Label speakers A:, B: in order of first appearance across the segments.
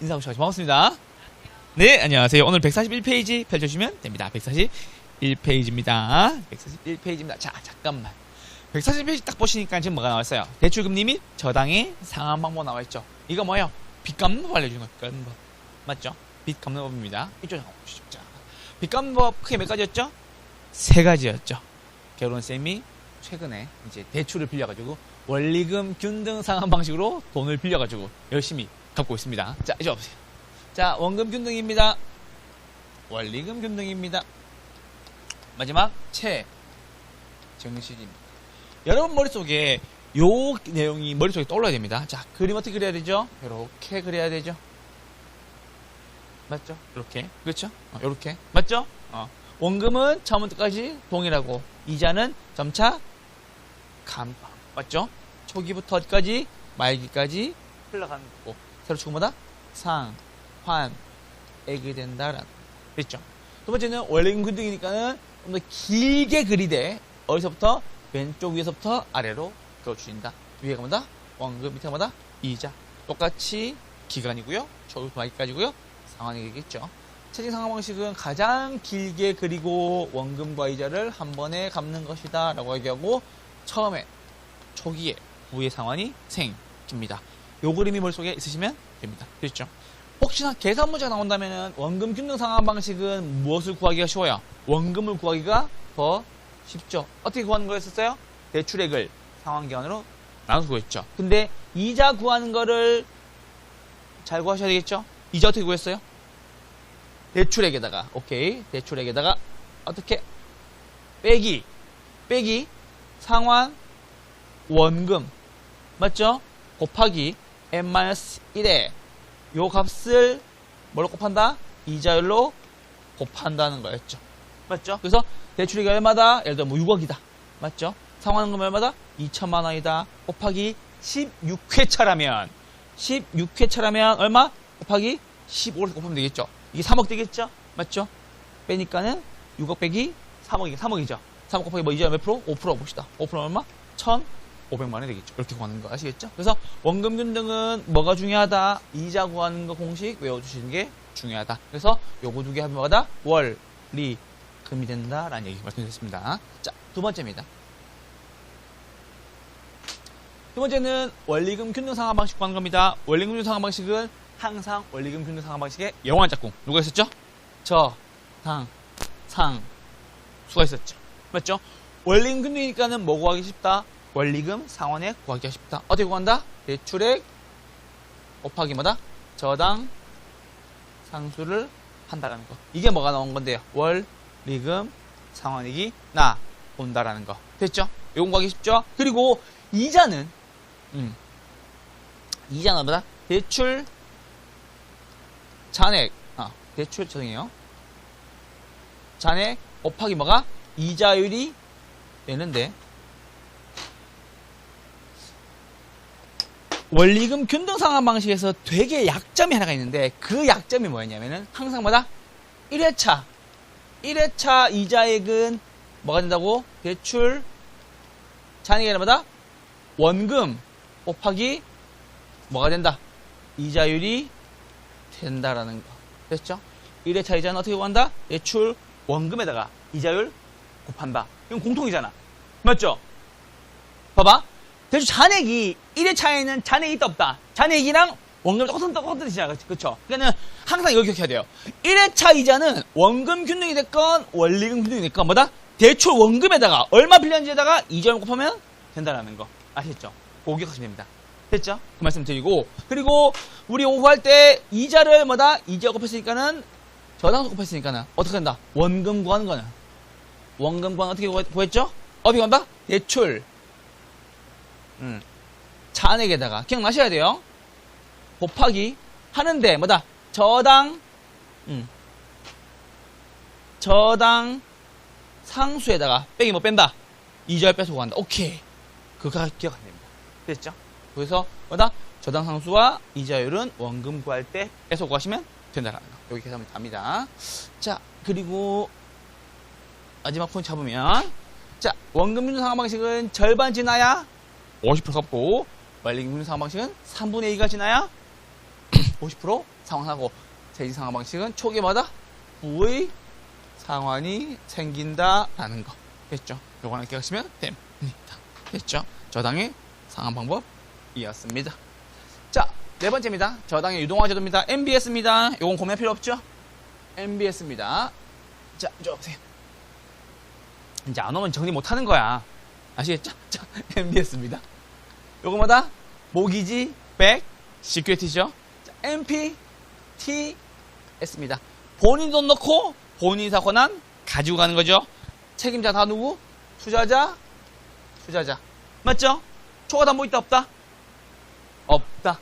A: 인사하고 시작하죠. 반갑습니다. 네, 안녕하세요. 오늘 141페이지 펼쳐주시면 됩니다. 141페이지입니다. 141페이지입니다. 자, 잠깐만. 141페이지 딱 보시니까 지금 뭐가 나왔어요? 대출금리 및 저당의 상환 방법 나와있죠. 이거 뭐예요? 빚 갚는 법 알려주는 거예요. 빚 갚는 법. 맞죠? 빚 갚는 법입니다. 이쪽에 가보시죠. 자, 빚 갚는 법 크게 몇 가지였죠? 세 가지였죠. 결혼쌤이 최근에 이제 대출을 빌려가지고 원리금 균등 상환 방식으로 돈을 빌려가지고 열심히 갚고 있습니다. 자, 이제 와보세요. 자, 원금 균등입니다. 원리금 균등입니다. 마지막 최정실입니다. 여러분 머릿속에 요 내용이 머릿속에 떠올라야 됩니다. 자, 그림 어떻게 그려야 되죠? 이렇게 그려야 되죠. 맞죠? 이렇게. 그렇죠? 이렇게. 맞죠? 원금은 처음부터 끝까지 동일하고 이자는 점차 감가. 맞죠? 초기부터 어디까지? 말기까지 흘러가는 거고 새로 추구마다 상, 환, 액이 된다라는 그랬죠. 두 번째는 원리금 균등이니까는 좀 더 길게 그리되 어디서부터? 왼쪽 위에서부터 아래로 그어주신다. 위에가 뭐다? 원금, 밑에가 뭐다? 이자. 똑같이 기간이고요. 초기부터 말기까지고요. 상환이겠죠. 채팅 상환 방식은 가장 길게 그리고 원금과 이자를 한 번에 갚는 것이다 라고 얘기하고 처음에 초기에 부의 상환이 생깁니다. 요 그림이 머릿속에 있으시면 됩니다. 그렇죠? 혹시나 계산 문제가 나온다면 원금 균등 상환 방식은 무엇을 구하기가 쉬워요? 원금을 구하기가 더 쉽죠. 어떻게 구하는 거였었어요? 대출액을 상환기간으로 나눠서 구했죠. 근데 이자 구하는 거를 잘 구하셔야 되겠죠? 이자 어떻게 구했어요? 대출액에다가 오케이 대출액에다가 어떻게 빼기 상환 원금 맞죠? 곱하기 n-1에 요 값을 뭘로 곱한다? 이자율로 곱한다는 거였죠. 맞죠? 그래서 대출액이 얼마다? 예를 들어 뭐 6억이다. 맞죠? 상환원금 얼마다? 2천만 원이다. 곱하기 16회차라면 얼마? 곱하기 15를 곱하면 되겠죠. 이게 3억 되겠죠? 맞죠? 빼니까는 6억 빼기 3억이죠. 3억 곱하기 뭐 이자 몇 프로? 5% 봅시다. 5% 얼마? 1,500만 원이 되겠죠. 이렇게 구하는 거 아시겠죠? 그래서 원금 균등은 뭐가 중요하다? 이자 구하는 거 공식 외워주시는 게 중요하다. 그래서 요거 두 개 하면 뭐다? 월, 리, 금이 된다라는 얘기 말씀드렸습니다. 자, 두 번째입니다. 두 번째는 원리금 균등 상환 방식 구하는 겁니다. 원리금 균등 상환 방식은 항상 원리금 균등 상환 방식의 영원 짝꿍 누가 있었죠? 저, 당, 상, 수가 있었죠. 맞죠? 원리금 균등이니까는 뭐 구하기 쉽다? 원리금 상환액 구하기가 쉽다. 어떻게 구한다? 대출액 곱하기 뭐다? 저당 상수를 한다라는 거. 이게 뭐가 나온 건데요? 원리금 상환액이 나온다라는 거. 됐죠? 요건 구하기 쉽죠? 그리고 이자는 뭐다? 대출 잔액, 대출 죄송해요. 잔액 곱하기 뭐가? 이자율이 되는데 원리금 균등 상환 방식에서 되게 약점이 하나가 있는데 그 약점이 뭐였냐면은 항상 뭐다? 1회차 이자액은 뭐가 된다고? 대출 잔액이 뭐다? 원금 곱하기 뭐가 된다? 이자율이 된다라는 거. 됐죠? 1회차 이자는 어떻게 구한다? 대출 원금에다가 이자율 곱한다. 이건 공통이잖아. 맞죠? 봐봐. 대출 잔액이 1회차에는 잔액이 있다 없다. 잔액이랑 원금 똑같으시잖아. 그쵸? 그러니까 항상 이거 기억해야 돼요. 1회차 이자는 원금 균등이 됐건 원리금 균등이 됐건 뭐다? 대출 원금에다가 얼마 빌렸는지에다가 이자율 곱하면 된다라는 거. 아시겠죠? 그거 기억하시면 됩니다. 됐죠? 그 말씀 드리고 그리고 우리 공부할 때 이자를 뭐다? 이자 곱했으니까는 저당수 곱했으니까는 어떻게 한다? 원금 구하는 거는 원금 구하는 어떻게 구했죠? 어떻게 구한다? 대출 잔액에다가 기억나셔야 돼요. 곱하기 하는데 뭐다? 저당 상수에다가 빼기 뭐 뺀다? 이자를 뺏어 구한다. 오케이. 그거 기억하면 됩니다. 됐죠? 그래서 뭐다? 저당 상수와 이자율은 원금 구할 때 뺏어 구하시면 된다라는 거. 여기 계산하면 답니다. 자, 그리고 마지막 포인트 잡으면 자, 원금 균등 상환 방식은 절반 지나야 50% 갚고 원리금 균등 상환 방식은 3분의 2가 지나야 50% 상환하고 대지 상환 방식은 초기마다 부의 상환이 생긴다라는 거. 됐죠? 요거 하나 기억하시면 됩니다. 됐죠? 저당의 상환 방법이었습니다. 자, 네 번째입니다. 저당의 유동화 제도입니다. MBS입니다. 요건 고민할 필요 없죠? MBS입니다. 자, 이쪽 보세요. 이제 안 오면 정리 못 하는 거야. 아시겠죠? 자, MBS입니다. 요거마다 모기지, 백, 시큐리티죠. 자, MPTS입니다. 본인 돈 넣고 본인이 사 권한 가지고 가는 거죠. 책임자 다 누구? 투자자. 맞죠? 초과 담보 있다 없다? 없다.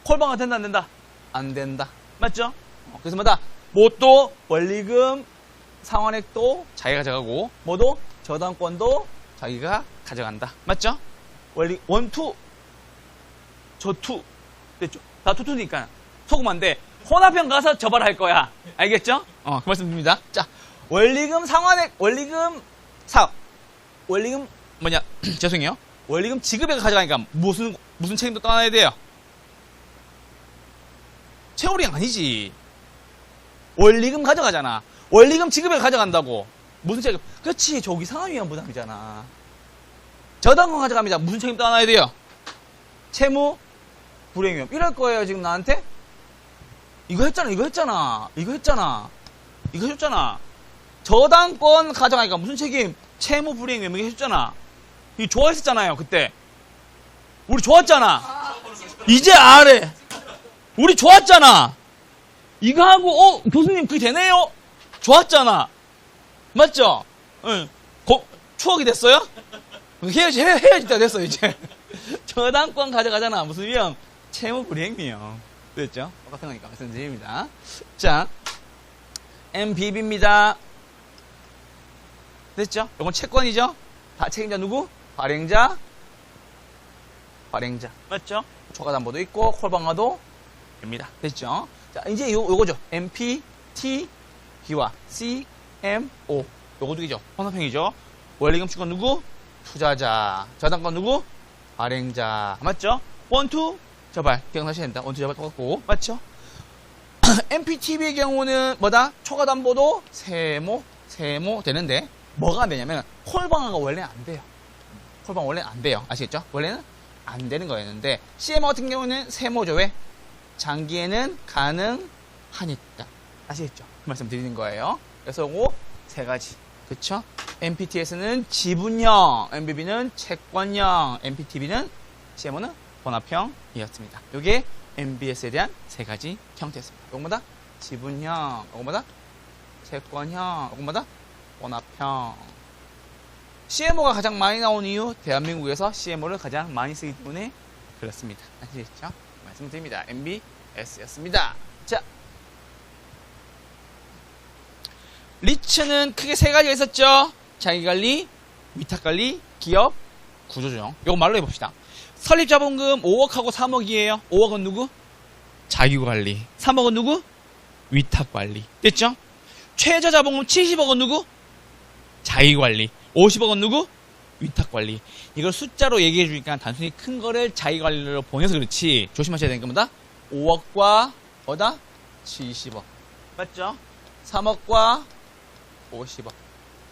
A: 콜방은 된다 안 된다? 안 된다. 맞죠? 그래서 뭐다? 뭐또 원리금 상환액도 자기가 가져가고 뭐도 저당권도 자기가 가져간다. 맞죠? 원리 원투 저투 됐죠? 다 투투니까 속으면 안 돼. 혼합형 가서 저발할 거야. 알겠죠? 그 말씀드립니다. 자, 원리금 상환액, 원리금 뭐냐? 죄송해요. 원리금 지급액을 가져가니까 무슨 책임도 떠나야 돼요? 채월이 아니지. 원리금 가져가잖아. 원리금 지급액 가져간다고. 무슨 책임? 그렇지. 조기 상환 위험 부담이잖아. 저당권 가져갑니다. 무슨 책임 떠나야 돼요? 채무 불이행 위험. 이럴 거예요, 지금 나한테? 이거 했잖아. 저당권 가져가니까 무슨 책임? 채무 불이행 위험. 이거 해줬잖아. 이거 좋아했었잖아요, 그때. 우리 좋았잖아. 이제 아래. 우리 좋았잖아. 이거 하고, 교수님 그게 되네요? 좋았잖아. 맞죠? 응. 추억이 됐어요? 헤어질 때 됐어, 이제. 저당권 가져가잖아. 무슨 위험? 채무 불이행 위험. 됐죠? 똑같은 거니까 말씀드립니다. 자, MBB입니다. 됐죠? 이건 채권이죠? 다 책임자 누구? 발행자. 맞죠? 초과담보도 있고, 콜방화도 됩니다. 됐죠? 자, 이제 요거죠. MPTB와 CMO. 요거 두 개죠. 혼합형이죠. 원리금 주권 누구? 투자자. 저당권 누구? 발행자. 맞죠? 원투 저발. 기억나셔야 됩니다. 원투 저발 똑같고. 맞죠? MPTB의 경우는 뭐다? 초과담보도 세모 되는데, 뭐가 안 되냐면, 콜방화가 원래는 안 돼요. 콜방 원래는 안 돼요. 아시겠죠? 원래는 안 되는 거였는데, CMO 같은 경우는 세모죠. 왜? 장기에는 가능하니까. 아시겠죠? 그 말씀 드리는 거예요. 그래서 요거 세 가지. 그쵸? MPTS는 지분형, MBB는 채권형, MPTB는 CMO는 혼합형이었습니다. 요게 MBS에 대한 세 가지 형태였습니다. 요거마다 지분형, 요거마다 채권형, 요거마다 혼합형. CMO가 가장 많이 나온 이유, 대한민국에서 CMO를 가장 많이 쓰기 때문에 그렇습니다. 아시겠죠? 말씀드립니다. MBS였습니다. 자, 리츠는 크게 세 가지가 있었죠. 자기관리, 위탁관리, 기업, 구조조정. 이거 말로 해봅시다. 설립자본금 5억하고 3억이에요. 5억은 누구? 자기관리. 3억은 누구? 위탁관리. 됐죠? 최저자본금 70억은 누구? 자기관리. 50억은 누구? 위탁관리. 이걸 숫자로 얘기해 주니까 단순히 큰 거를 자기관리로 보내서 그렇지. 조심하셔야 되는 겁니다. 5억과 뭐다? 70억. 맞죠? 3억과 50억.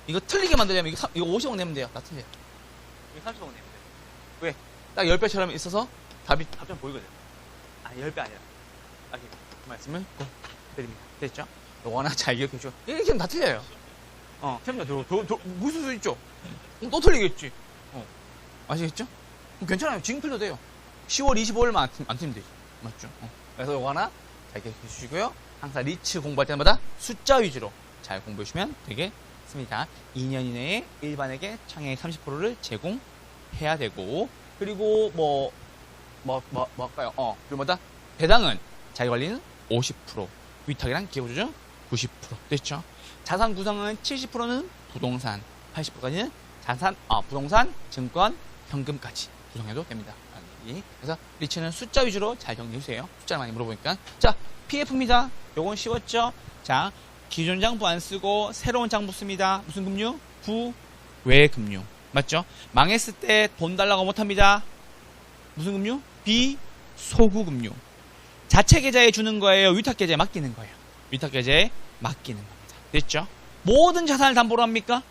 A: 이거 틀리게 만들려면 이거 50억 내면 돼요. 다 틀려요. 이거 30억 내면 돼요. 왜? 딱 10배처럼 있어서 답변 보이거든. 10배 아니라. 그 말씀을 꼭 드립니다. 됐죠? 요거 하나 잘 기억해 주시고. 이렇게 하면 다 틀려요. 태엽니다. 무슨 수 있죠? 또 틀리겠지. 아시겠죠? 괜찮아요. 지금 틀려도 돼요. 10월 25일만 안 틀리면 되지. 맞죠? 그래서 요거 하나 잘 기억해 주시고요. 항상 리츠 공부할 때마다 숫자 위주로 잘 공부해 주시면 되겠습니다. 2년 이내에 일반에게 창액 30%를 제공해야 되고, 그리고 뭐 할까요? 그리고 뭐다? 배당은 자기 관리는 50%, 위탁이랑 기업조정 90%. 됐죠? 자산 구성은 70%는 부동산, 80%까지는 부동산, 증권, 현금까지 구성해도 됩니다. 그래서 리츠는 숫자 위주로 잘 정리해 주세요. 숫자 많이 물어보니까. 자, PF입니다. 요건 쉬웠죠? 자, 기존 장부 안 쓰고 새로운 장부 씁니다. 무슨 금융? 부외금융. 맞죠? 망했을 때 돈 달라고 못 합니다. 무슨 금융? 비소구금융. 자체 계좌에 주는 거예요? 위탁 계좌에 맡기는 거예요? 위탁 계좌에 맡기는 겁니다. 됐죠? 모든 자산을 담보로 합니까?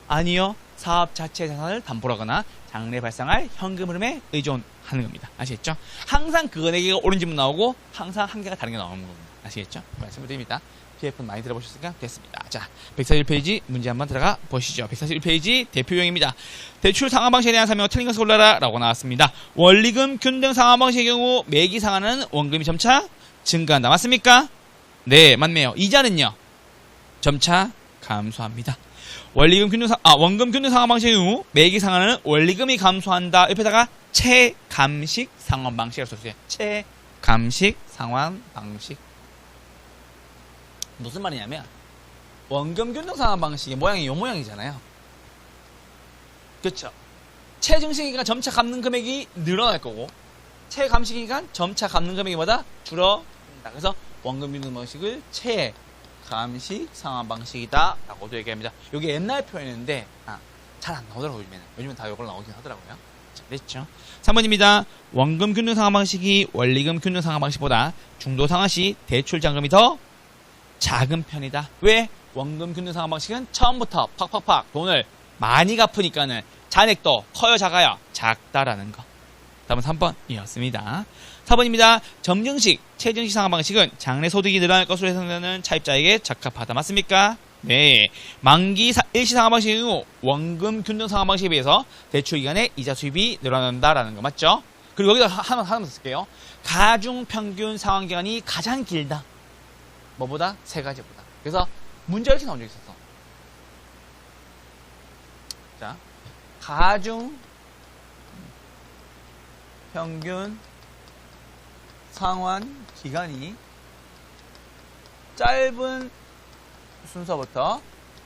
A: 아니요. 사업 자체 자산을 담보로 하거나 장래 발생할 현금 흐름에 의존하는 겁니다. 아시겠죠? 항상 그 은행이 옳은 질문 나오고 항상 한 개가 다른 게 나오는 겁니다. 아시겠죠? 말씀을 드립니다. PF는 많이 들어보셨으니까 됐습니다. 자, 141페이지 문제 한번 들어가 보시죠. 141페이지 대표 유형입니다. 대출 상환 방식에 대한 설명을 틀린 것을 골라라 라고 나왔습니다. 원리금 균등 상환 방식의 경우 매기 상환은 원금이 점차 증가한다. 맞습니까? 네, 맞네요. 이자는요? 점차 감소합니다. 원금 균등 상환 방식의 경우 매기 상환은 원리금이 감소한다. 옆에다가 체감식 상환 방식이라고 써주세요. 체감식 상환 방식. 무슨 말이냐면 원금 균등 상환 방식의 모양이 이 모양이잖아요. 그렇죠? 체증식이니까 점차 갚는 금액이 늘어날 거고 체감식이니까 점차 갚는 금액이 뭐다? 줄어든다. 그래서 원금 균등 방식을 체감식 상환 방식이다 라고도 얘기합니다. 이게 옛날 표현인데 잘 안 나오더라고요. 요즘엔 다 이걸 나오긴 하더라고요. 자, 됐죠? 3번입니다. 원금 균등 상환 방식이 원리금 균등 상환 방식보다 중도 상환 시 대출 잔금이 더 작은 편이다. 왜? 원금 균등 상환 방식은 처음부터 팍팍팍 돈을 많이 갚으니까는 잔액도 커요, 작아요? 작다라는 거. 다음은 3번이었습니다. 4번입니다. 점증식, 체증식 상환 방식은 장래 소득이 늘어날 것으로 예상되는 차입자에게 적합하다. 맞습니까? 네. 만기 일시 상환 방식의 경우 원금 균등 상환 방식에 비해서 대출 기간에 이자 수입이 늘어난다라는 거 맞죠? 그리고 여기다 하나 더 쓸게요. 가중 평균 상환 기간이 가장 길다. 뭐보다? 세 가지보다. 그래서 문제가 이렇게 나온 적이 있었어. 자, 가중 평균 상환 기간이 짧은 순서부터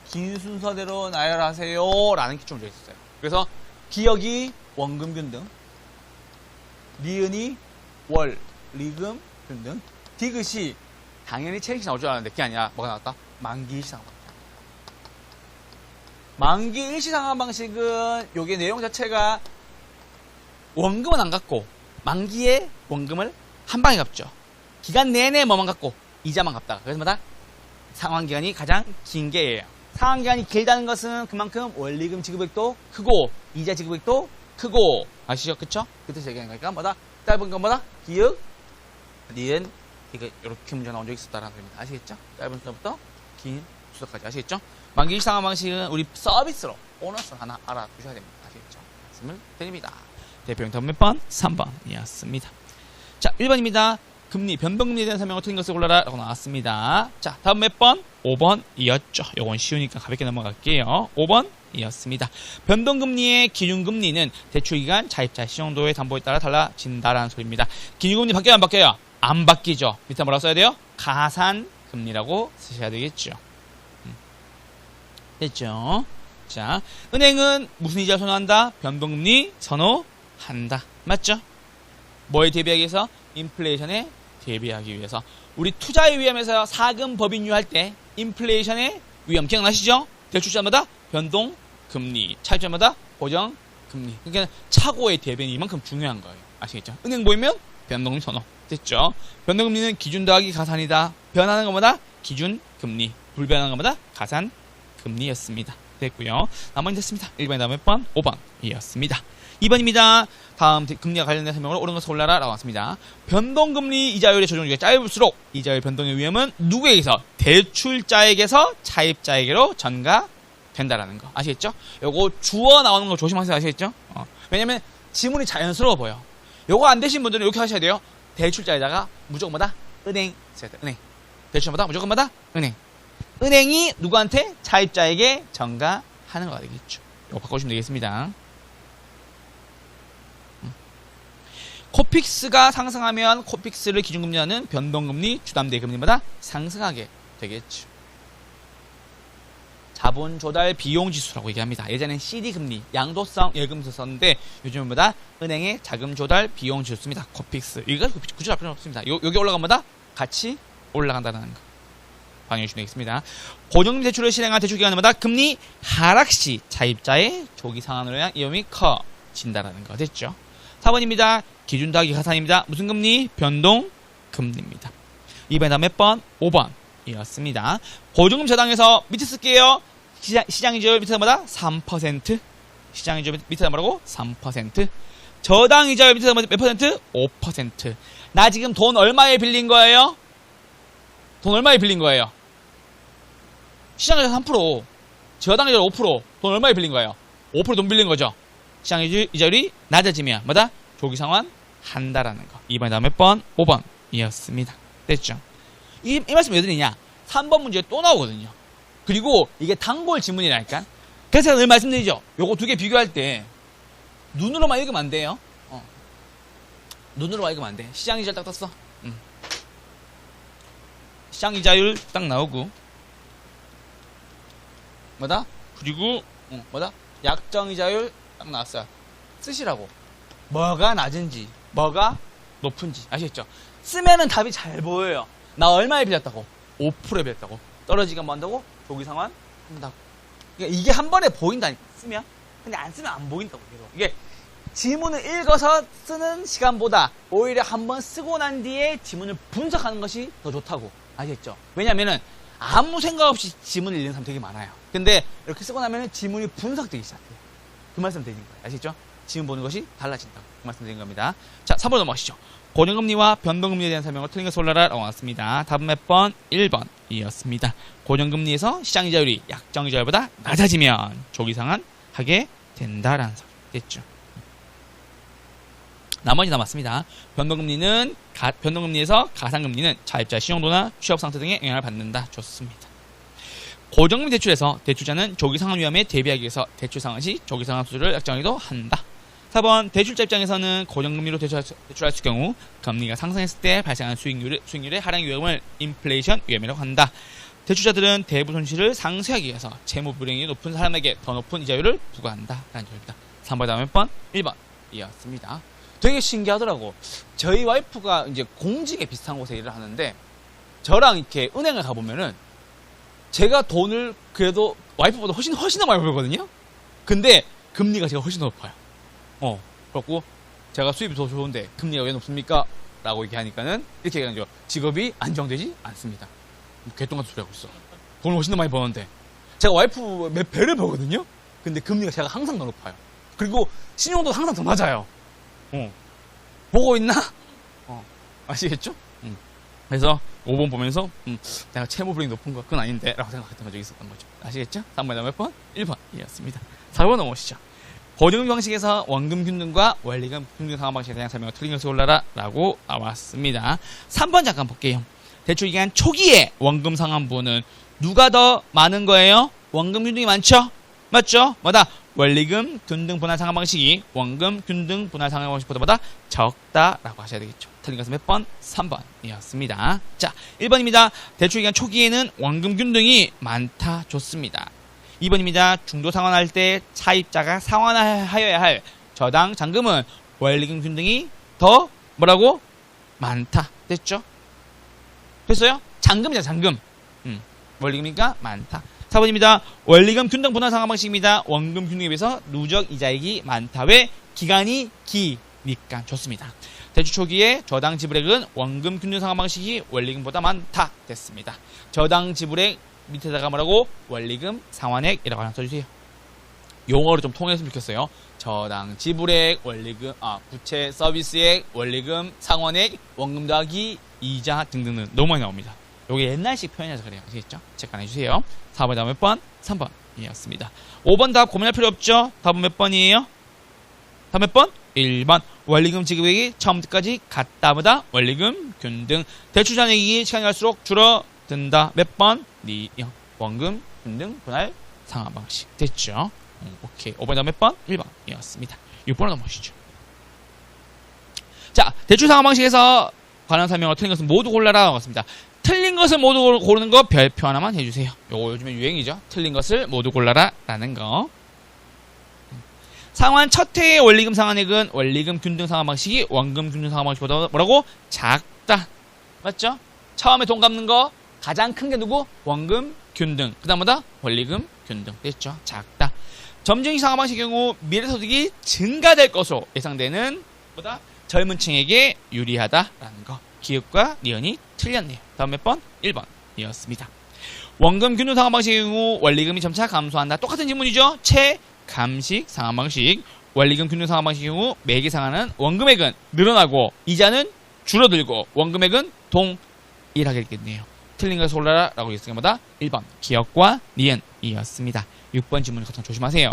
A: 긴 순서대로 나열하세요 라는 기준이 있었어요. 그래서 기억이 원금 균등, 리은이 월, 리금 균등, 디귿이 당연히 체익이 나올 줄 알았는데 그게 아니라 뭐가 나왔다? 만기 일시상환 방식. 만기 일시상환 방식은 요게 내용 자체가 원금은 안 갚고 만기에 원금을 한 방에 갚죠. 기간 내내 뭐만 갚고 이자만 갚다가. 그래서 뭐다? 상환기간이 가장 긴 게예요. 상환기간이 길다는 것은 그만큼 원리금 지급액도 크고 이자 지급액도 크고 아시죠? 그쵸? 그때 얘기하는 거니까 뭐다? 짧은 건 뭐다? 기역, 니은, 이게 이렇게 문제 나온 적이 있었다라는 겁니다. 아시겠죠? 짧은 순서부터 긴 순서까지 아시겠죠? 만기 일상환 방식은 우리 서비스로 보너스 하나 알아두셔야 됩니다. 아시겠죠? 말씀을 드립니다. 대표형 다음 몇 번? 3번이었습니다. 자, 1번입니다. 금리, 변동금리에 대한 설명을 틀린 것을 골라라 라고 나왔습니다. 자, 다음 몇 번? 5번이었죠. 요건 쉬우니까 가볍게 넘어갈게요. 5번이었습니다. 변동금리의 기준금리는 대출기간, 차입자, 신용도의 담보에 따라 달라진다라는 소리입니다. 기준금리 바뀌어요? 안 바뀌어요? 안 바뀌죠. 밑에 뭐라고 써야 돼요? 가산금리라고 쓰셔야 되겠죠. 됐죠? 자, 은행은 무슨 이자를 선호한다? 변동금리 선호한다. 맞죠? 뭐에 대비하기 위해서? 인플레이션에 대비하기 위해서. 우리 투자의 위험에서 사금 법인유 할 때 인플레이션의 위험 기억나시죠? 대출자마다 변동금리, 차입자마다 고정금리. 그러니까 차고의 대변이 이만큼 중요한 거예요. 아시겠죠? 은행 보이면 변동금리 선호. 됐죠? 변동금리는 기준 더하기 가산이다. 변하는 것마다 기준금리, 불변하는 것마다 가산금리였습니다. 됐고요. 나머지 됐습니다. 1번이 다음 몇 번? 5번이었습니다. 2번입니다. 다음 금리와 관련된 설명을 옳은 것을 골라라 라고 왔습니다. 변동금리 이자율의 조정주기가 짧을수록 이자율 변동의 위험은 누구에게서? 대출자에게서 차입자에게로 전가된다라는 거. 아시겠죠? 요거 주어 나오는 거 조심하세요. 아시겠죠? 왜냐면 지문이 자연스러워 보여. 요거 안 되신 분들은 이렇게 하셔야 돼요. 대출자에다가 무조건 뭐다? 은행 써야 돼. 은행. 대출자마다 무조건 뭐다? 은행. 은행이 누구한테? 차입자에게 전가하는 거가 되겠죠. 이거 바꿔주시면 되겠습니다. 코픽스가 상승하면 코픽스를 기준금리하는 변동금리, 주담대 금리마다 상승하게 되겠죠. 자본조달 비용지수라고 얘기합니다. 예전엔 CD금리, 양도성 예금서 썼는데 요즘은 뭐다? 은행의 자금조달 비용지수입니다. 코픽스. 이거 구조할 필요는 없습니다. 여기 올라가면 같이 올라간다는 거. 방해주시면 되겠습니다. 고정금리 대출을 실행한 대출기관마다 금리 하락시 차입자의 조기 상환으로 인한 위험이 커진다는 거. 됐죠? 4번입니다. 기준 더하기 가산입니다. 무슨 금리? 변동 금리입니다. 이번에 다음 몇 번? 5번 이었습니다. 보증금 저당에서 밑에 쓸게요. 시장이자율 밑에다 뭐다? 3%. 시장이자율 밑에다 뭐라고? 3%. 저당이자율 밑에다 몇 퍼센트? 5%. 나 지금 돈 얼마에 빌린 거예요? 돈 얼마에 빌린 거예요? 시장이자율 3%, 저당이자율 5%, 돈 얼마에 빌린 거예요? 5%돈 빌린 거죠. 시장이자율이 낮아지면 뭐다? 조기 상환 한다라는 거. 이번에 다음 몇 번? 5번 이었습니다. 됐죠? 이 말씀 왜 드리냐? 3번 문제 또 나오거든요. 그리고 이게 단골 지문이라니까. 그래서 제가 늘 말씀드리죠. 요거 두 개 비교할 때 눈으로만 읽으면 안 돼요. 눈으로만 읽으면 안 돼. 시장이자율 딱 떴어. 시장이자율 딱 나오고 뭐다? 그리고 뭐다? 약정이자율 딱 나왔어요. 쓰시라고. 뭐가 낮은지 뭐가 높은지 아시겠죠? 쓰면은 답이 잘 보여요. 나 얼마에 빌렸다고? 5%에 빌렸다고. 떨어지기만 뭐 한다고? 조기 상환 한다고. 그러니까 이게 한 번에 보인다니까 쓰면. 근데 안 쓰면 안 보인다고. 계속. 이게 지문을 읽어서 쓰는 시간보다 오히려 한번 쓰고 난 뒤에 지문을 분석하는 것이 더 좋다고. 아시겠죠? 왜냐면은 아무 생각 없이 지문을 읽는 사람 되게 많아요. 근데 이렇게 쓰고 나면은 지문이 분석되기 시작해요. 그 말씀 드린 거예요. 아시겠죠? 지문 보는 것이 달라진다고. 그 말씀 드린 겁니다. 자, 3번 넘어가시죠. 고정금리와 변동금리에 대한 설명을 틀린 것을 올라라 라고 나왔습니다. 답은 몇 번? 1번 이었습니다. 고정금리에서 시장이자율이 약정이자율보다 낮아지면 조기상환 하게 된다라는 소리 됐죠. 나머지 남았습니다. 변동금리에서 가상금리는 차입자 신용도나 취업상태 등의 영향을 받는다. 좋습니다. 고정금리 대출에서 대출자는 조기상환 위험에 대비하기 위해서 대출상환 시 조기상환 수수료를 약정하기도 한다. 4번 대출자 입장에서는 고정금리로 대출할 수 있을 경우 금리가 상승했을 때 발생하는 수익률의 하락 위험을 인플레이션 위험이라고 한다. 대출자들은 대부 손실을 상쇄하기 위해서 채무 불이익이 높은 사람에게 더 높은 이자율을 부과한다. 라는 점입니다. 3번 다음 몇 번? 1번 이었습니다. 되게 신기하더라고. 저희 와이프가 이제 공직에 비슷한 곳에 일을 하는데 저랑 이렇게 은행을 가보면은 제가 돈을 그래도 와이프보다 훨씬 더 많이 벌거든요. 근데 금리가 제가 훨씬 더 높아요. 그렇고 제가 수입이 더 좋은데 금리가 왜 높습니까? 라고 얘기하니까는 이렇게 얘기하죠. 직업이 안정되지 않습니다. 개똥같은 소리 하고 있어. 돈을 훨씬 더 많이 버는데 제가 와이프 몇 배를 벌거든요. 근데 금리가 제가 항상 더 높아요. 그리고 신용도 항상 더 낮아요. 보고 있나? 아시겠죠? 그래서 5번 보면서 내가 채무 불이익 높은 거 그건 아닌데 라고 생각했던 적이 있었던 거죠. 아시겠죠? 3번에 몇 번? 1번 이었습니다. 4번 넘어오시죠. 고정금 방식에서 원금 균등과 원리금 균등 상환 방식에 대한 설명을 틀린 것을 올라라 라고 나왔습니다. 3번 잠깐 볼게요. 대출기간 초기에 원금 상환부는 누가 더 많은 거예요? 원금 균등이 많죠? 맞죠? 뭐다? 원리금 균등 분할 상환 방식이 원금 균등 분할 상환 방식보다 적다라고 하셔야 되겠죠. 틀린 것은 몇 번? 3번이었습니다. 자, 1번입니다. 대출기간 초기에는 원금 균등이 많다. 좋습니다. 2번입니다. 중도 상환할 때 차입자가 상환하여야 할 저당 잔금은 원리금 균등이 더 뭐라고? 많다. 됐죠? 됐어요? 잔금이잖아, 잔금. 원리금이니까 많다. 4번입니다. 원리금 균등 분할 상환 방식입니다. 원금 균등에 비해서 누적 이자액이 많다. 왜? 기간이 기니까. 좋습니다. 대출 초기에 저당 지불액은 원금 균등 상환 방식이 원리금보다 많다. 됐습니다. 저당 지불액 밑에다가 뭐라고? 원리금 상환액이라고 하나 써주세요. 용어를 좀 통했으면 좋겠어요. 저당 지불액, 원리금, 부채 서비스액, 원리금 상환액, 원금 더하기 이자 등등등 너무 많이 나옵니다. 요게 옛날식 표현이라서 그래요. 아시겠죠? 체크 안 해주세요. 4번 다음 몇 번? 3번이었습니다. 5번 답 고민할 필요 없죠? 답은 몇 번이에요? 답 몇 번? 1번. 원리금 지급액이 처음부터까지 같다보다 원리금 균등. 대출 잔액이 시간이 갈수록 줄어든다. 몇 번? 원금 균등 분할 상환 방식. 됐죠? 오케이. 5번 답 몇 번? 1번이었습니다. 6번으로 넘어가시죠. 자, 대출 상환 방식에서 관한 설명을 틀린 것은 모두 골라라 나왔습니다. 틀린 것을 모두 고르는 거 별표 하나만 해주세요. 요거 요즘에 유행이죠. 틀린 것을 모두 골라라 라는 거. 상환 첫 해의 원리금 상환액은 원리금 균등 상환 방식이 원금 균등 상환 방식보다 뭐라고? 작다. 맞죠? 처음에 돈 갚는 거 가장 큰 게 누구? 원금 균등. 그 다음보다 원리금 균등. 됐죠? 작다. 점증식 상환 방식의 경우 미래소득이 증가될 것으로 예상되는 보다 젊은 층에게 유리하다라는 거. 기역과 니은이 틀렸네요. 다음 몇 번? 1번이었습니다. 원금 균등 상환 방식의 경우 원리금이 점차 감소한다. 똑같은 질문이죠. 채감식 상환 방식. 원리금 균등 상환 방식의 경우 매기 상환은 원금액은 늘어나고 이자는 줄어들고 원금액은 동일하게 되겠네요. 틀린 것을 골라라 라고 했으니까 1번 기역과 니은이었습니다. 6번 질문 같은 조심하세요.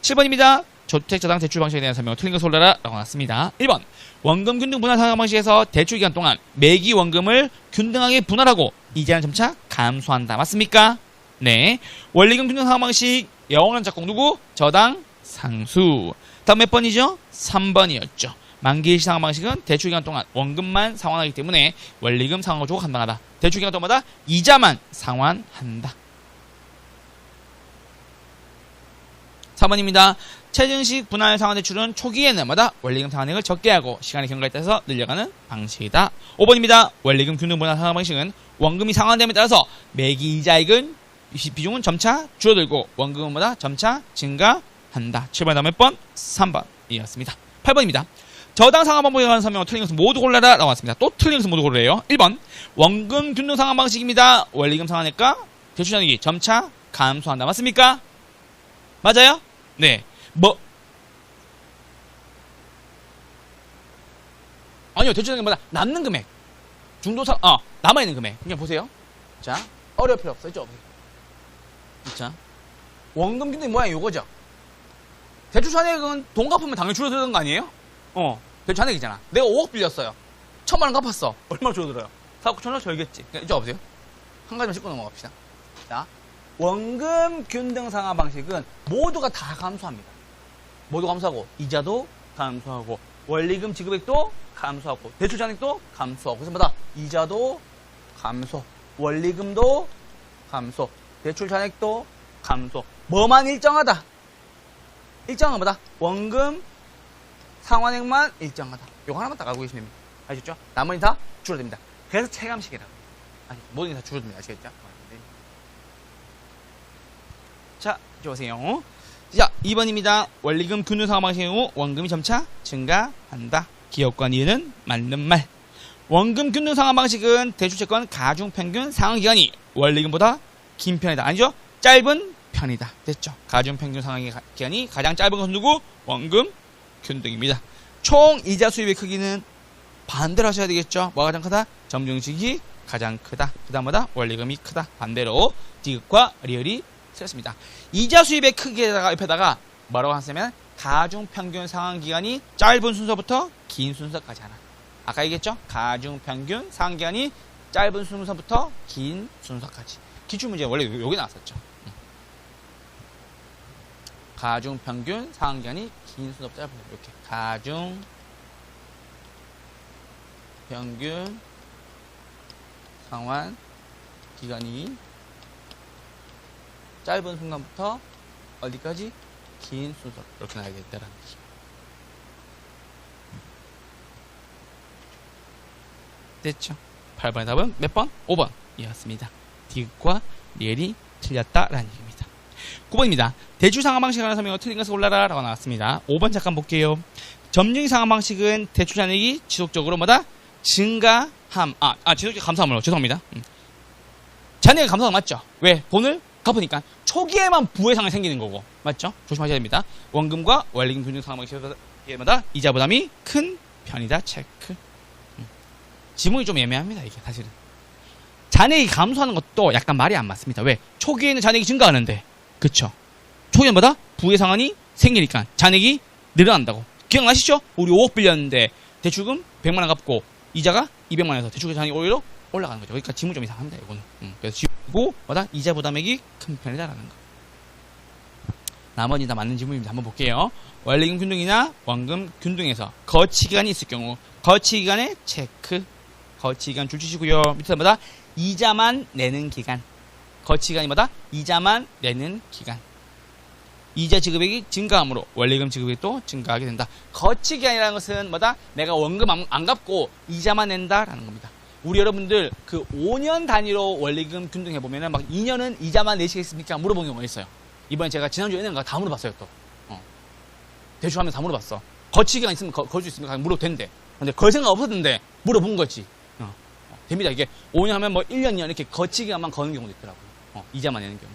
A: 7번입니다. 주택자당 대출 방식에 대한 설명 틀린 것을 골라라 라고 나왔습니다. 1번 원금 균등 분할 상환 방식에서 대출 기간 동안 매기 원금을 균등하게 분할하고 이자는 점차 감소한다. 맞습니까? 네. 원리금 균등 상환 방식 영원한 작곡 누구? 저당 상수. 다음 몇 번이죠? 3번이었죠. 만기일시 상환 방식은 대출 기간 동안 원금만 상환하기 때문에 원리금 상환 거주고 감당하다. 대출 기간 동안마다 이자만 상환한다. 4번입니다. 최증식 분할 상환 대출은 초기에는 마다 원리금 상환액을 적게 하고 시간의 경과에 따라서 늘려가는 방식이다. 5번입니다. 원리금 균등 분할 상환 방식은 원금이 상환됨에 따라서 매기 이자액은 비중은 점차 줄어들고 원금마다 점차 증가한다. 7번 다음 몇 번? 3번이었습니다. 8번입니다. 저당 상환 방법에 관한 설명 틀린 것은 모두 골라라 라고 왔습니다. 또 틀린 것은 모두 고르래요. 1번 원금 균등 상환 방식입니다. 원리금 상환액과 대출 잔액이 점차 감소한다. 맞습니까? 맞아요? 네. 아니요. 대출 잔액보다 남는 금액. 중도상 남아있는 금액. 그냥 보세요. 자, 어려울 필요 없어. 있죠? 자, 원금 균등이 뭐야? 요거죠. 대출 잔액은 돈 갚으면 당연히 줄어드는 거 아니에요? 대출 잔액이잖아. 내가 5억 빌렸어요. 1,000만 원 갚았어. 얼마나 줄어들어요? 4억 9천 원 절겠지. 이쪽 와보세요. 한 가지만 짚고 넘어갑시다. 자, 원금 균등 상환 방식은 모두가 다 감소합니다. 모두 감소하고 이자도 감소하고 원리금 지급액도 감소하고 대출 잔액도 감소하고 그래서 뭐다? 이자도 감소, 원리금도 감소, 대출 잔액도 감소. 뭐만 일정하다? 일정한 뭐다? 원금 상환액만 일정하다. 요거 하나만 딱 알고 계시면 됩니다. 아시겠죠? 나머지 다 줄어듭니다. 그래서 체감식이라고. 모든 게 다 줄어듭니다. 아시겠죠? 자, 이제 보세요. 자, 2번입니다. 원리금 균등 상환 방식의 경우 원금이 점차 증가한다. 기역과 니은은 맞는 말. 원금 균등 상환 방식은 대출채권 가중 평균 상환 기간이 원리금보다 긴 편이다. 아니죠? 짧은 편이다. 됐죠? 가중 평균 상환 기간이 가장 짧은 것은 누구? 원금 균등입니다. 총 이자 수입의 크기는 반대로 하셔야 되겠죠? 뭐가 가장 크다? 점증식이 가장 크다. 그 다음마다 원리금이 크다. 반대로 디귿과 리을이 틀렸습니다. 이자 수입의 크기에다가 옆에다가 뭐라고 하냐면 가중 평균 상환 기간이 짧은 순서부터 긴 순서까지 하나. 아까 얘기했죠? 가중 평균 상환 기간이 짧은 순서부터 긴 순서까지. 기출문제 원래 여기 나왔었죠. 가중 평균 상환 기간이 긴 순서부터 짧은 순서. 이렇게 가중 평균 상환 기간이 짧은 순간부터 어디까지? 긴 순서. 이렇게 나야겠다라는 거죠. 됐죠? 8번의 답은 몇 번? 5번이었습니다. 디귿과 리엘이 틀렸다라는 얘기입니다. 9번입니다. 대출 상환 방식에 관한 설명을 틀린 것을 골라라 라고 나왔습니다. 5번 잠깐 볼게요. 점증 상환 방식은 대출 잔액이 지속적으로 뭐다? 증가함. 지속적으로 감소함으로. 죄송합니다. 잔액이 감소함 맞죠? 왜? 돈을 갚으니까 초기에만 부의 상황이 생기는 거고. 맞죠? 조심하셔야 됩니다. 원금과 원리금 균등 상환 방식마다 이자 부담이 큰 편이다. 체크. 지문이 좀 애매합니다. 이게 사실은. 잔액이 감소하는 것도 약간 말이 안 맞습니다. 왜? 초기에는 잔액이 증가하는데. 그쵸? 초기에는 뭐다? 부의 상환이 생기니까 잔액이 늘어난다고. 기억나시죠? 우리 5억 빌렸는데 대출금 100만 원 갚고 이자가 200만 원에서 대출 잔액이 오히려 올라가는 거죠. 그러니까 지문 좀 이상합니다. 이거는. 그래서 지우고 뭐다? 이자 부담액이 큰 편이다라는 거. 나머지 다 맞는 지문입니다. 한번 볼게요. 원리금 균등이나 원금 균등에서 거치기간이 있을 경우 거치기간에 체크. 거치기간 줄치시고요. 밑에 뭐다? 이자만 내는 기간. 거치기간이 뭐다? 이자만 내는 기간. 이자 지급액이 증가함으로 원리금 지급액도 증가하게 된다. 거치기간이라는 것은 뭐다? 내가 원금 안 갚고 이자만 낸다라는 겁니다. 우리 여러분들 그 5년 단위로 원리금 균등해 보면은 막 2년은 이자만 내시겠습니까? 물어본 경우가 있어요. 이번에 제가 지난주에 있는 거 다 물어봤어요 또. 대출하면서 다 물어봤어. 거치기간 있으면 걸 수 있습니까? 물어도 된대. 근데 걸 생각 없었는데 물어본 거지. 됩니다. 이게 5년 하면 뭐 1년, 2년 이렇게 거치기간만 거는 경우도 있더라고요. 이자만 내는 경우.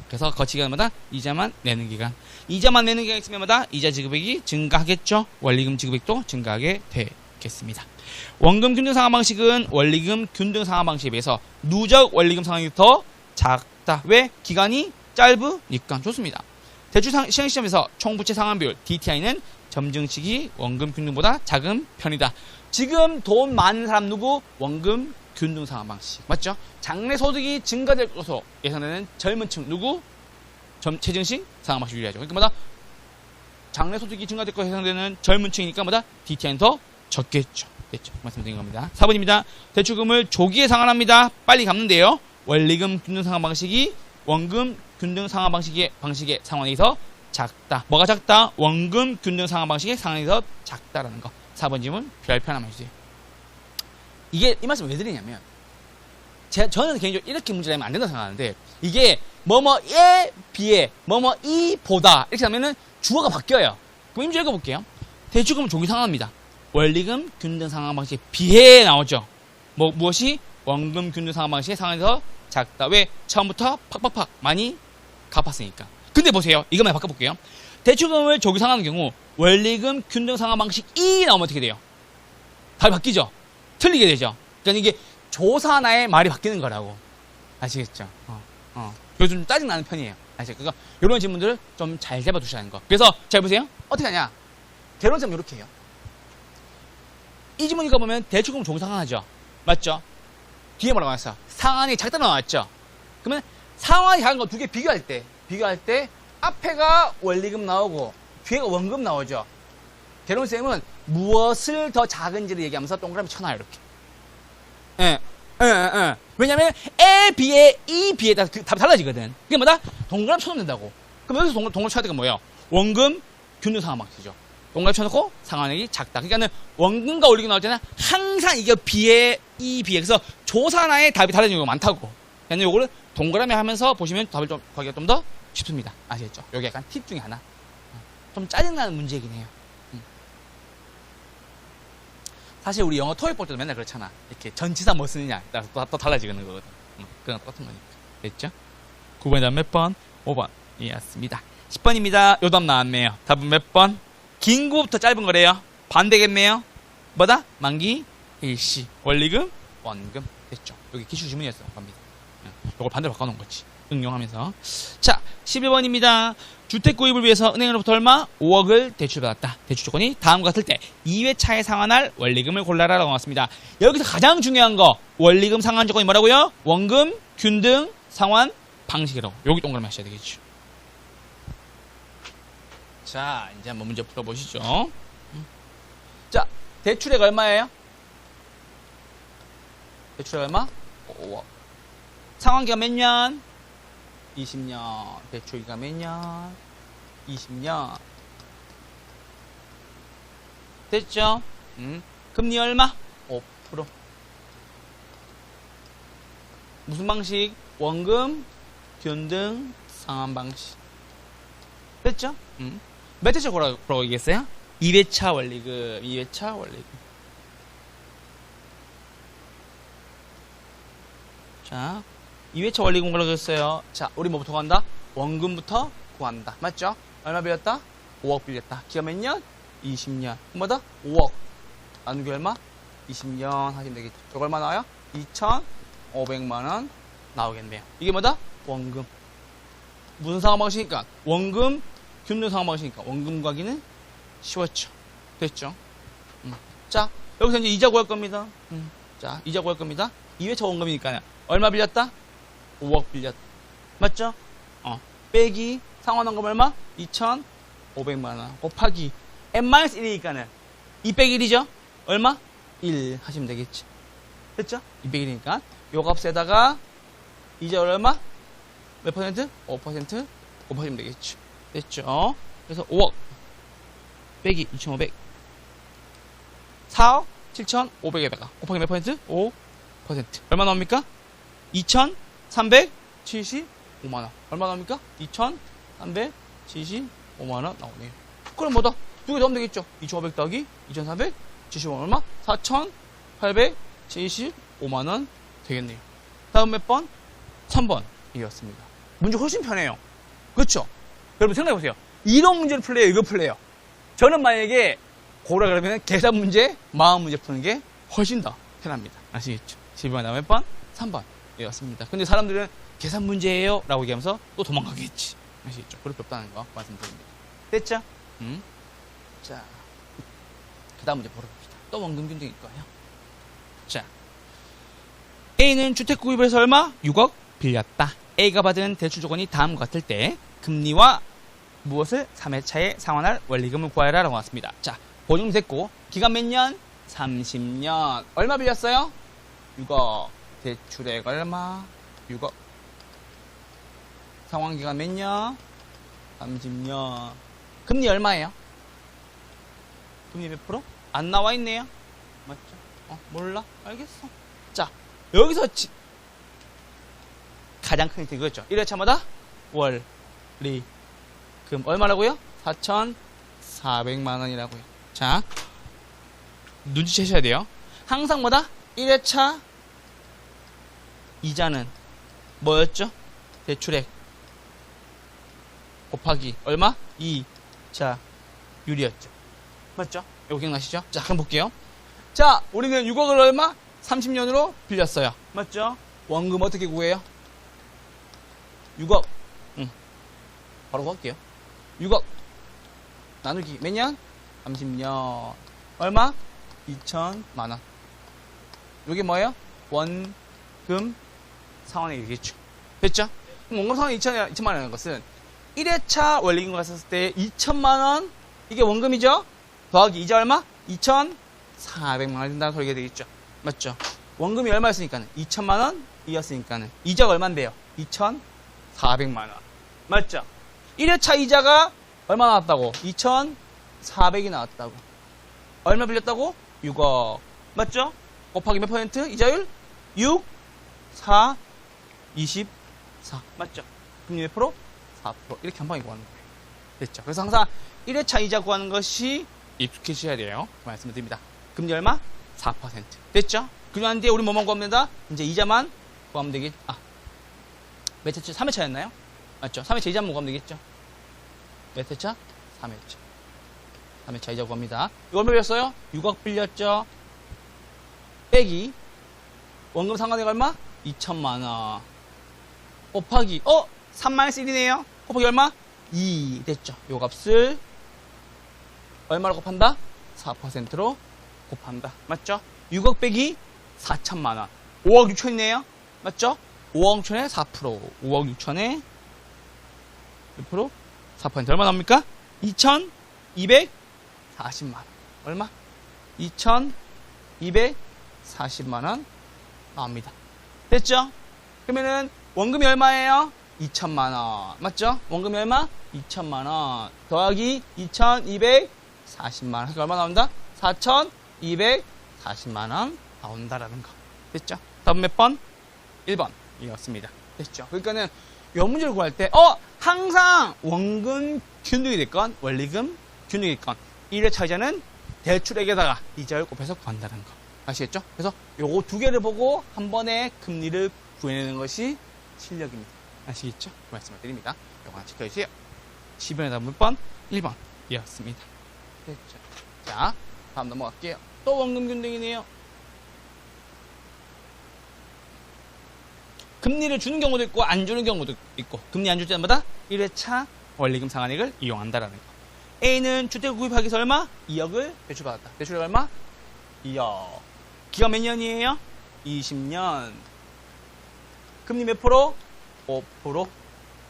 A: 그래서 거치기간마다 이자만 내는 기간. 이자만 내는 기간이 있으면마다 이자 지급액이 증가하겠죠. 원리금 지급액도 증가하게 되겠습니다. 원금 균등 상환 방식은 원리금 균등 상환 방식에 비해서 누적 원리금 상환이 더 작다. 왜? 기간이 짧으니까. 좋습니다. 대출 시행 시점에서 총부채 상환 비율 DTI는 점증식이 원금 균등보다 작은 편이다. 지금 돈 많은 사람 누구? 원금 균등 상환 방식. 맞죠? 장래 소득이 증가될 것으로 예상되는 젊은 층 누구? 최증식 상환 방식 유리하죠. 그러니까 뭐다? 장래 소득이 증가될 것으로 예상되는 젊은 층이니까 뭐다? DTI는 더 적겠죠. 됐죠? 말씀드린 겁니다. 4번입니다. 대출금을 조기에 상환합니다. 빨리 갚는데요. 원리금 균등 상환 방식이 원금 균등 상환 방식의 상환에서 작다. 뭐가 작다? 원금 균등 상환 방식의 상환에서 작다라는 거. 4번 질문 별표 하나만 해주세요. 이게 이 말씀 왜 드리냐면 저는 개인적으로 이렇게 문제 내면 안 된다고 생각하는데 이게 뭐뭐에 비해 뭐뭐이 보다 이렇게 하면은 주어가 바뀌어요. 그럼 임주 읽어볼게요. 대출금을 조기 상환합니다. 원리금 균등 상환 방식에 비해 나오죠. 무엇이? 원금 균등 상환 방식의 상환에서 작다. 왜? 처음부터 팍팍팍 많이 갚았으니까. 근데 보세요. 이것만 바꿔볼게요. 대출금을 조기 상환하는 경우 원리금 균등 상환 방식이 나오면 어떻게 돼요? 답이 바뀌죠? 틀리게 되죠? 그러니까 이게 조사 하나에 말이 바뀌는 거라고. 아시겠죠? 그래서 좀 짜증나는 편이에요. 아시죠? 그러니까 이런 질문들을 좀 잘 잡아두시라는 거. 그래서 잘 보세요. 어떻게 하냐? 개론점 이렇게 해요. 이 질문 읽어보면 대출금 조기 상환하죠? 맞죠? 뒤에 뭐라고 나왔어? 상환이 작다 나왔죠? 그러면 상환이 작은 거 두 개 비교할 때 앞에가 원리금 나오고 뒤에가 원금 나오죠. 개론쌤은 무엇을 더 작은지를 얘기하면서 동그라미 쳐놔요. 이렇게. 왜냐면 에 비에 이 비에 따라서 답이 달라지거든. 그게 뭐다? 동그라미 쳐놓으면 된다고. 그럼 여기서 동그라미 쳐야 되는 건 뭐예요? 원금 균등 상환 방식이죠. 동그라미 쳐놓고 상환액이 작다. 그러니까는 원금과 원리금 나올 때는 항상 이게 비에 이 비에 그래서 조사 하나에 답이 달라지는 경우가 많다고. 그래서 요거를 동그라미 하면서 보시면 답을 좀 구하기가 좀 더 쉽습니다. 아시겠죠? 요게 약간 팁 중에 하나. 좀 짜증나는 문제이긴 해요. 사실 우리 영어 토익 볼 때도 맨날 그렇잖아. 이렇게 전치사 뭐 쓰느냐 따라서 또 달라지는 거거든. 그건 똑같은 거니까. 됐죠? 9번이 다음 몇 번? 5번. 이해했습니다. 10번입니다. 요 답 나왔네요. 답은 몇 번? 긴 구부터 짧은 거래요. 반대겠네요. 뭐다? 만기 일시. 원리금 원금. 됐죠? 여기 기출 지문이었어. 겁니다. 요걸 반대로 바꿔놓은 거지. 응용하면서. 자, 11번입니다. 주택 구입을 위해서 은행으로부터 얼마? 5억을 대출받았다. 대출 조건이 다음과 같을 때 2회차에 상환할 원리금을 골라라 라고 나왔습니다. 여기서 가장 중요한 거 원리금 상환 조건이 뭐라고요? 원금, 균등, 상환 방식이라고. 여기 동그라미 하셔야 되겠죠. 자, 이제 한번 문제 풀어보시죠. 자, 대출액 얼마예요? 대출액 얼마? 5억. 상환기간 몇 년? 20년. 대출기간 몇 년? 20년. 됐죠? 금리 얼마? 5%. 무슨 방식? 원금, 균등, 상환 방식. 됐죠? 몇 회차 고라고 얘기했어요? 2회차 원리금. 2회차 원리금. 자. 2회차 원리금 구하라고 했어요. 자, 우리 뭐부터 구한다? 원금부터 구한다. 맞죠? 얼마 빌렸다? 5억 빌렸다. 기간 몇 년? 20년. 뭐다? 5억. 나누기 얼마? 20년 하시면 되겠죠. 저거 얼마 나와요? 2,500만원 나오겠네요. 이게 뭐다? 원금. 무슨 상환 방식이니까? 원금, 균등 상환 방식이니까. 원금 구하기는 쉬웠죠. 됐죠? 자, 여기서 이제 이자 구할 겁니다. 자, 이자 구할 겁니다. 2회차 원금이니까요. 얼마 빌렸다? 5억 빌렸다. 맞죠? 빼기 상환원금 얼마? 2,500만원 곱하기 n-1이니까는 2 빼기 1이죠? 얼마? 1 하시면 되겠죠. 됐죠? 2 빼기 1이니까 요 값에다가 이자 얼마? 몇 퍼센트? 5% 곱하시면 되겠죠. 됐죠? 그래서 5억 빼기 2,500 4억 7,500에다가 곱하기 몇 퍼센트? 5%. 얼마 나옵니까? 2,375만원. 얼마 나옵니까? 2,375만원 나오네요. 그럼 뭐다? 두 개 더하면 되겠죠? 2,500 더하기 2,375만 얼마? 4,800 75만원 되겠네요. 다음 몇 번? 3번이었습니다. 문제 훨씬 편해요. 그렇죠? 여러분 생각해보세요. 이런 문제를 풀래요? 이거 풀래요? 저는 만약에 고라 그러면 계산 문제, 마음 문제 푸는 게 훨씬 더 편합니다. 아시겠죠? 12번 다음 몇 번? 3번이었습니다. 근데 사람들은 계산 문제예요? 라고 얘기하면서 또 도망가겠지. 아시겠죠? 그럴 게 없다는 거 말씀드립니다. 됐죠? 자, 그 다음 문제 보러 갑시다. 또 원금 균등일 거예요. 자, A는 주택 구입을 해서 얼마? 6억 빌렸다. A가 받은 대출 조건이 다음과 같을 때 금리와 무엇을 3회차에 상환할 원리금을 구하여라 라고 나왔습니다. 자, 보증금 됐고 기간 몇 년? 30년. 얼마 빌렸어요? 6억. 대출액 얼마? 6억. 상환기간 몇 년? 30년. 금리 얼마예요? 금리 몇 프로? 안 나와 있네요. 맞죠? 몰라? 알겠어. 자, 여기서 가장 큰 힌트 이거죠. 1회차마다 월, 리, 금 얼마라고요? 4,400만 원이라고요. 자, 눈치채셔야 돼요. 항상 뭐다? 1회차 이자는 뭐였죠? 대출액 곱하기 얼마? 2. 자, 유리였죠. 맞죠? 이거 기억나시죠? 자, 그럼 볼게요. 자, 우리는 6억을 얼마? 30년으로 빌렸어요. 맞죠? 원금 어떻게 구해요? 6억. 바로 구할게요. 6억. 나누기 몇 년? 30년. 얼마? 2천만 원. 이게 뭐예요? 원금 상환액이겠죠. 됐죠? 그럼 원금 상환액 2천만 원이라는 것은 1회차 원리금 갔었을 때 2천만 원, 이게 원금이죠? 더하기 이자 얼마? 2,400만 원 된다는 소리가 되겠죠. 맞죠? 원금이 얼마였으니까는 2천만 원이었으니까는 이자가 얼마인데요? 2,400만 원. 맞죠? 1회차 이자가 얼마 나왔다고? 2,400이 나왔다고. 얼마 빌렸다고? 6억. 맞죠? 곱하기 몇 퍼센트? 이자율? 6, 4, 24. 맞죠? 금리 몇 프로? 4%. 이렇게 한 방에 구하는 거예요. 됐죠? 그래서 항상 1회차 이자 구하는 것이 익숙해지셔야 돼요. 말씀을 드립니다. 금리 얼마? 4%. 됐죠? 그러한 뒤에 우리 뭐만 구하면 된다? 이제 이자만 구하면 되겠, 몇 회차? 3회차였나요? 맞죠? 3회차 이자만 구하면 되겠죠? 몇 회차? 3회차. 3회차 이자 구합니다. 이거 얼마 빌렸어요? 6억 빌렸죠? 빼기 원금 상환액 얼마? 2천만 원. 곱하기 3-1이네요. 곱하기 얼마? 2 됐죠? 요 값을 얼마로 곱한다? 4%로 곱한다. 맞죠? 6억 빼기 4천만 원. 5억 6천이네요. 맞죠? 5억 6천에 4%. 5억 6천에 몇 프로? 4% 얼마 나옵니까? 2,240만 원. 얼마? 2,240만 원 나옵니다. 됐죠? 그러면은 원금이 얼마예요? 2천만 원. 맞죠? 원금이 얼마? 2천만 원. 더하기 2,240만 원. 그러니까 얼마 나온다? 4,240만 원 나온다라는 거. 됐죠? 다음 몇 번? 1번이었습니다. 됐죠? 그러니까는 요 문제를 구할 때 항상 원금 균등이 됐건 원리금 균등이 됐건 1회차 이자는 대출액에다가 이자를 곱해서 구한다는 거. 아시겠죠? 그래서 요거 두 개를 보고 한 번에 금리를 구해내는 것이 실력입니다. 아시겠죠? 그 말씀을 드립니다. 요거 하나 지켜주세요. 10번에 다음 몇 번? 1번이었습니다. 됐죠? 자, 다음 넘어갈게요. 또 원금 균등이네요. 금리를 주는 경우도 있고 안 주는 경우도 있고, 금리 안 줄 때마다 1회차 원리금 상환액을 이용한다라는 거. A는 주택을 구입하기 위해서 얼마? 2억을 대출받았다. 대출액 얼마? 2억. 기간 몇 년이에요? 20년. 금리 몇 프로? 5%.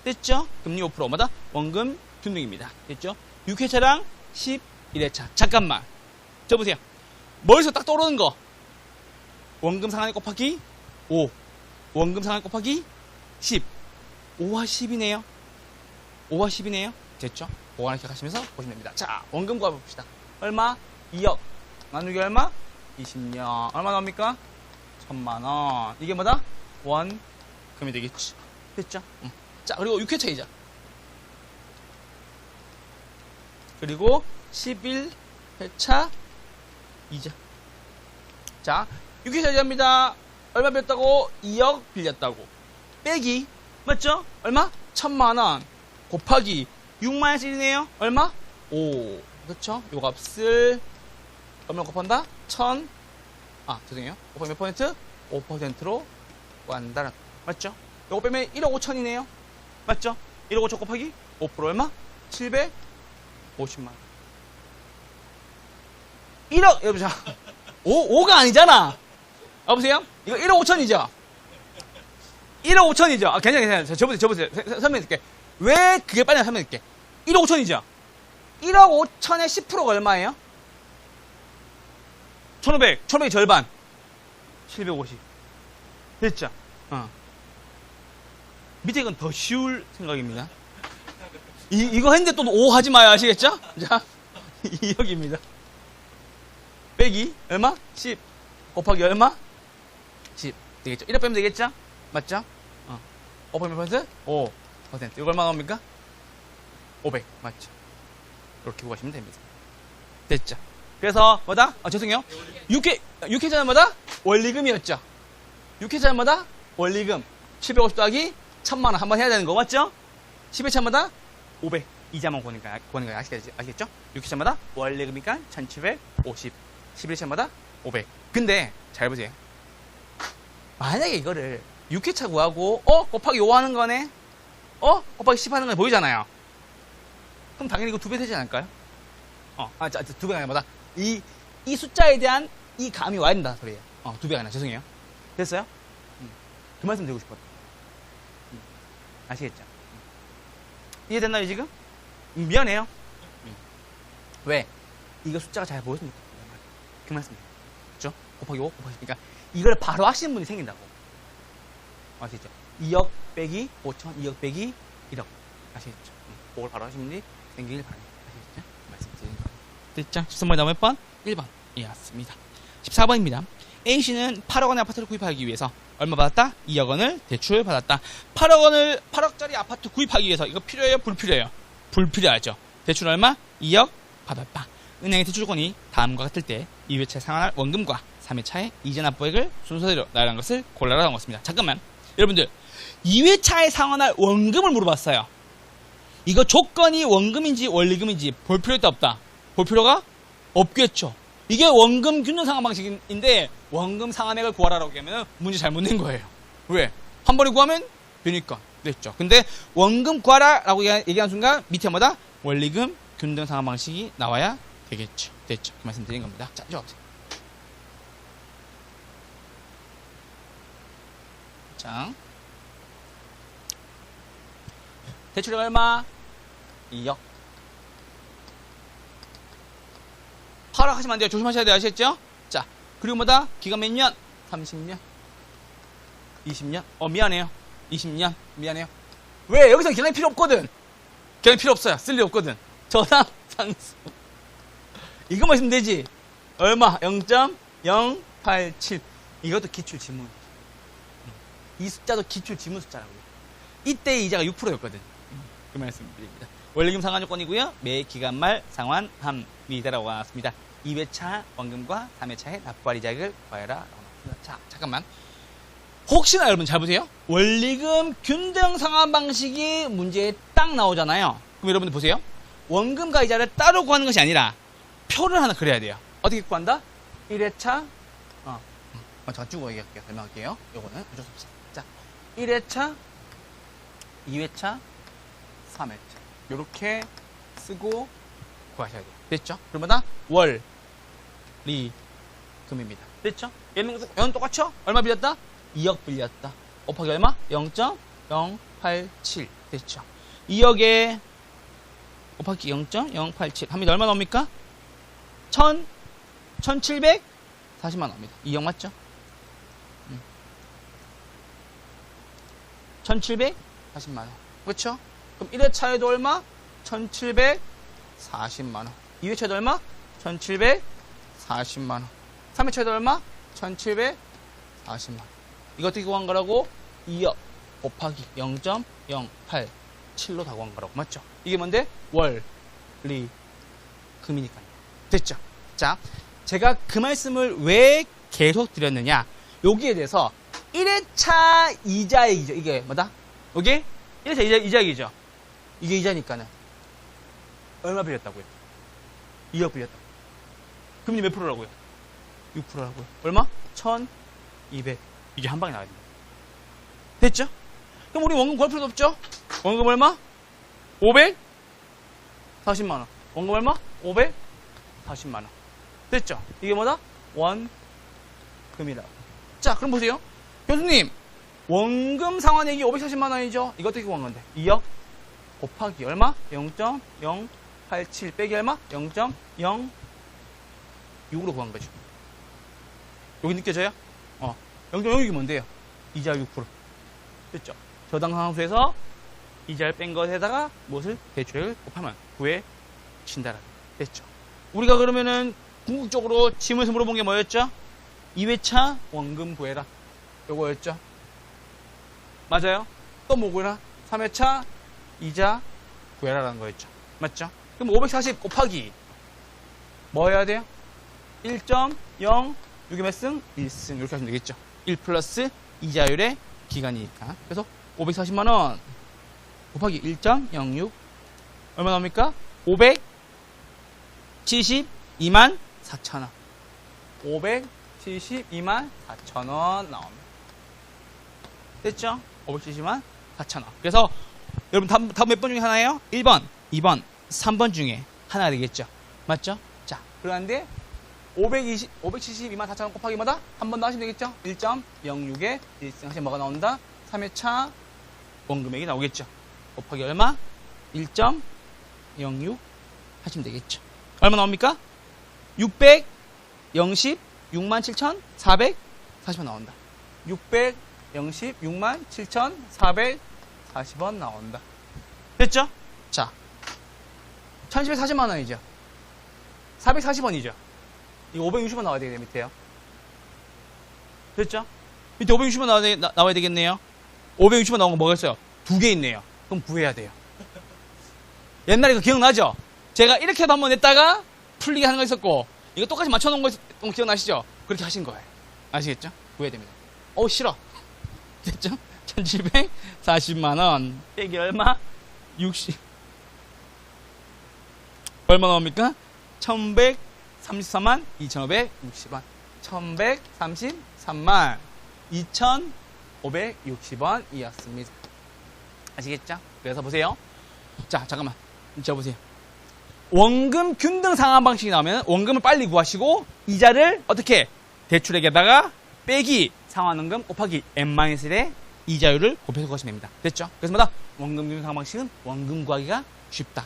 A: 됐죠? 금리 5%마다 원금 균등입니다. 됐죠? 6회차랑 11회차. 잠깐만. 저 보세요. 머릿속에 딱 떠오르는 거. 원금 상환액 곱하기 5. 원금 상환 곱하기 10. 5와 10이네요. 5와 10이네요. 됐죠? 5 하나 기억하시면서 보시면 됩니다. 자, 원금 구해봅시다. 얼마? 2억. 나누기 얼마? 20년. 얼마 나옵니까? 1,000만원. 이게 뭐다? 원금이 되겠지. 됐죠? 자, 그리고 6회차 이자. 그리고 11회차 이자. 자, 6회차 이자입니다. 얼마 빌렸다고? 2억 빌렸다고. 빼기. 맞죠? 얼마? 1,000만원. 곱하기 6-1이네요. 얼마? 5. 그렇죠? 요 값을 얼마 곱한다? 1,000. 죄송해요. 곱하기 몇 퍼센트? 5%로 구한다. 맞죠? 요거 빼면 1억 5천이네요. 맞죠? 1억 5천 곱하기 5% 얼마? 750만. 1억, 여러분, 자. 5가 아니잖아. 여보세요? 이거 1억 5천이죠? 1억 5천이죠? 괜찮아요. 저보세요. 설명해줄게. 왜 그게 빨리 설명해줄게. 1억 5천이죠? 1억 5천의 10%가 얼마예요? 1,500. 1,500의 절반. 750. 됐죠? 밑에 이건 더 쉬울 생각입니다. 이거 했는데 또 5 하지 마요. 아시겠죠? 자, 2억입니다. 빼기, 얼마? 10. 곱하기 얼마? 10. 되겠죠? 1억 빼면 되겠죠? 맞죠? 5% 몇 퍼센트? 5%. 이거 얼마 나옵니까? 500. 맞죠? 이렇게 구하시면 됩니다. 됐죠? 그래서, 뭐다? 죄송해요. 6회차는 뭐다? 원리금이었죠? 6회차마다 원리금 750 더하기 1,000만원 한번 해야 되는 거 맞죠? 10회차마다 500 이자만 고는 거 아시겠죠? 6회차마다 원리금이니까 1,750 11회차마다 500 근데 잘 보세요. 만약에 이거를 6회차 구하고 곱하기 5 하는 거네 곱하기 10 하는 거 보이잖아요. 그럼 당연히 이거 2배 되지 않을까요? 2배가 아니라 뭐다? 이 숫자에 대한 이 감이 와야 된다는 소리예요. 2배가 아니라 죄송해요. 됐어요? 그 말씀 드리고 싶었다. 아시겠죠? 이해됐나요, 지금? 미안해요. 왜? 이거 숫자가 잘 보였습니까? 그 말씀이에요. 그죠? 곱하기 5, 곱하기 10. 그러니까 이걸 바로 하시는 분이 생긴다고. 아시겠죠? 2억 빼기 5천, 2억 빼기 1억. 아시겠죠? 그걸 바로 하시는 분이 생기길 바랍니다. 아시겠죠? 말씀드리는 거예요. 됐죠? 13번에 나온 몇 번? 1번. 이었습니다. 14번입니다. A씨는 8억 원의 아파트를 구입하기 위해서 얼마 받았다? 2억 원을 대출 받았다. 8억짜리 아파트 구입하기 위해서 이거 필요해요? 불필요해요? 불필요하죠. 대출 얼마? 2억 받았다. 은행의 대출조건이 다음과 같을 때 2회차에 상환할 원금과 3회차의 이자 납부액을 순서대로 나열한 것을 골라라 나왔습니다. 잠깐만. 여러분들 2회차에 상환할 원금을 물어봤어요. 이거 조건이 원금인지 원리금인지 볼 필요가 없다. 볼 필요가 없겠죠. 이게 원금 균등 상환 방식인데 원금 상환액을 구하라고 하면 문제 잘못 낸 거예요. 왜? 한 번에 구하면 되니까. 됐죠. 근데 원금 구하라라고 얘기한 순간 밑에 뭐다? 원리금 균등 상환 방식이 나와야 되겠죠. 됐죠. 그 말씀 드린 겁니다. 자, 이제 와보세요. 자, 대출액 얼마? 2억. 8억 하시면 안 돼요. 조심하셔야 돼요. 아시겠죠? 자, 그리고 뭐다? 기간 몇 년? 30년. 20년? 미안해요. 20년. 미안해요. 왜? 여기서 기간이 필요 없거든. 기간이 필요 없어요. 쓸 일 없거든. 저당 상수. 이거만 있으면 되지. 얼마? 0.087. 이것도 기출 지문. 이 숫자도 기출 지문 숫자라고요. 이때의 이자가 6%였거든. 그 말씀드립니다. 원리금 상환 조건이고요. 매 기간 말 상환합니다라고 나왔습니다. 2회차 원금과 3회차의 납부할 이자액을 구하여라 라고 나왔습니다. 자, 잠깐만. 혹시나 여러분 잘 보세요. 원리금 균등 상환 방식이 문제에 딱 나오잖아요. 그럼 여러분들 보세요. 원금과 이자를 따로 구하는 것이 아니라 표를 하나 그려야 돼요. 어떻게 구한다? 1회차 잠깐 쭉 얘기할게요. 설명할게요. 요거는 어쩔 수 없어. 자, 1회차 2회차 3회차 요렇게 쓰고 구하셔야 돼요. 됐죠? 그러면 월, 리, 금입니다. 됐죠? 얘는 똑같죠? 얼마 빌렸다? 2억 빌렸다. 곱하기 얼마? 0.087 됐죠? 2억에 곱하기 0.087 하면 얼마 나옵니까? 1,740만 나옵니다. 2억 맞죠? 1,740만 원. 그렇죠? 그럼 1회차에도 얼마? 1,740만 원. 2회차에도 얼마? 1,740만 원. 3회차에도 얼마? 1,740만 원. 이거 어떻게 구한 거라고? 2억 곱하기 0.087로 다 구한 거라고. 맞죠? 이게 뭔데? 월, 리, 금이니까요. 됐죠? 자, 제가 그 말씀을 왜 계속 드렸느냐? 여기에 대해서 1회차 이자 얘기죠. 이게 뭐다? 여기 1회차 이자 얘기죠. 이게 이자니까는 얼마 빌렸다고요? 2억 빌렸다. 금리 몇 프로라고요? 6%라고요. 얼마? 1,200. 이게 한 방에 나가야 됩니다. 됐죠? 그럼 우리 원금 구할 필요도 없죠? 원금 얼마? 540만원. 원금 얼마? 540만원. 됐죠? 이게 뭐다? 원금이다. 자, 그럼 보세요. 교수님, 원금 상환액이 540만원이죠? 이거 어떻게 구한 건데? 2억 곱하기 얼마? 0.087 빼기 얼마? 0.06으로 구한 거죠. 여기 느껴져요? 0.06이 뭔데요? 이자 6%. 됐죠? 저당 상환수에서 이자를 뺀 것에다가 무엇을? 대출액을 곱하면 구해진다라. 됐죠? 우리가 그러면은 궁극적으로 질문에서 물어본 게 뭐였죠? 2회차 원금 구해라. 요거였죠? 맞아요? 또 뭐 구해라? 3회차 이자 구해라라는 거였죠. 맞죠? 그럼 540 곱하기 뭐 해야 돼요? 1.0 6의 몇 승? 1승. 이렇게 하시면 되겠죠. 1 플러스 이자율의 기간이니까. 그래서 540만원 곱하기 1.06 얼마 나옵니까? 572만 4천원. 572만 4천원 나옵니다. 됐죠? 572만 4천원. 그래서 여러분 답 몇 번 중에 하나예요? 1번, 2번, 3번 중에 하나가 되겠죠. 맞죠? 자, 그런데 572만 4천원 곱하기 뭐다? 한 번 더 하시면 되겠죠? 1.06에 1승 하시면 뭐가 나온다? 3회차 원금액이 나오겠죠. 곱하기 얼마? 1.06 하시면 되겠죠. 얼마 나옵니까? 606만 7,440원 나온다. 606만 7,440원 나온다. 됐죠? 자, 1,740만 원이죠. 440원이죠. 이거 560원 나와야 되겠네요, 밑에요. 됐죠? 밑에 560원 나와야 되겠네요. 560원 나온 거 뭐가 있어요? 2개 있네요. 그럼 구해야 돼요. 옛날에 그 기억나죠? 제가 이렇게도 한번 냈다가 풀리게 하는 거 있었고, 이거 똑같이 맞춰놓은 거 기억나시죠? 그렇게 하신 거예요. 아시겠죠? 구해야 됩니다. 싫어. 됐죠? 1,740만원. 빼기 얼마? 60. 얼마 나옵니까? 1,134만 2,560원. 1,133만 2,560원이었습니다. 아시겠죠? 그래서 보세요. 자, 잠깐만. 자, 보세요. 원금 균등 상환 방식이 나오면 원금을 빨리 구하시고 이자를 어떻게? 대출액에다가 빼기 상환원금 곱하기 n-1의 이자율을 곱해서 구하시면 됩니다. 됐죠? 그래서 뭐다? 원금 균등 상환 방식은 원금 구하기가 쉽다.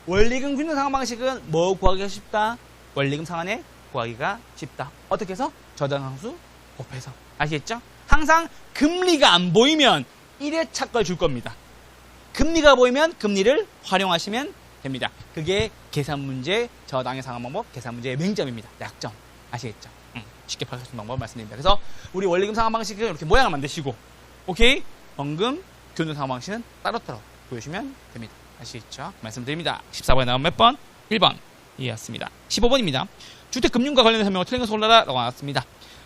A: 원리금 균등 상환 방식은 뭐 구하기가 쉽다? 원리금 상환액 구하기가 쉽다. 어떻게 해서? 저당상수 곱해서. 아시겠죠? 항상 금리가 안 보이면 1회차 걸 줄 겁니다. 금리가 보이면 금리를 활용하시면 됩니다. 그게 계산 문제, 저당의 상환 방법, 계산 문제의 맹점입니다. 약점. 아시겠죠? 쉽게 파악할 수 있는 방법 말씀드립니다. 그래서 우리 원리금 상환 방식은 이렇게 모양을 만드시고, 오케이? 원금 균등 상환 방식은 따로따로 보여주시면 됩니다. 아시겠죠? 말씀드립니다. 14번에 나온 몇 번? 1번. 이해했습니다. 15번입니다. 주택금융과 관련된 설명을 틀린 것을 올라라 라고 나왔습니다.